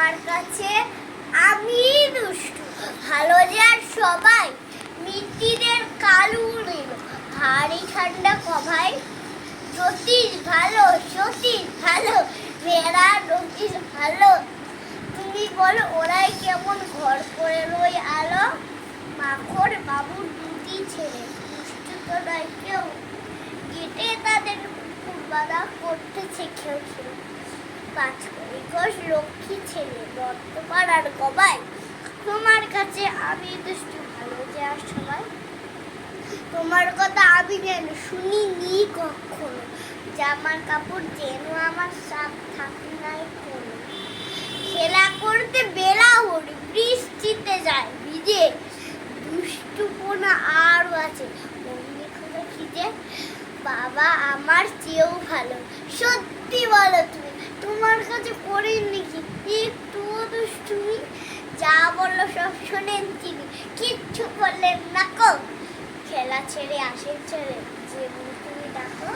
তোমার কাছে আমি দুষ্টু ভালো যে আর সবাই মিত্তিদের কালু নিল ভারী ঠান্ডা কভাই জ্যোতিষ ভালো মেয়েরা জ্যোতিষ ভালো তুমি বলো ওরাই কেমন ঘর করে রই আলো মাখর বাবুর দুটি ছেলে দুষ্টু তো নয় কেউ গেটে তাদের কুকুর বাঁধা করতেছে কেউ কাজ করে ঘোষ লক্ষ্মী ছেলে দত্তপাড়ার গবাই তোমার কাছে আমি দুষ্টু ভালো যে আর সবাই তোমার কথা আমি যেন শুনিনি কখনো জামার কাপড় যেন আমার সাপ থাকে নাই কোনো খেলা করতে বেলা হলে বৃষ্টিতে যায় ভিজে দুষ্টুপনা আরও আছে মন্দির খুলে খিজে বাবা আমার চেয়েও ভালো সত্যি বলো তুমি তোমার কাছে করিনি কি একটুও দুষ্টুমি যা বললো সব শোনেন তিনি কিচ্ছু বললেন না কো খেলা ছেড়ে আসেন ছেড়ে যে তুমি ডাকো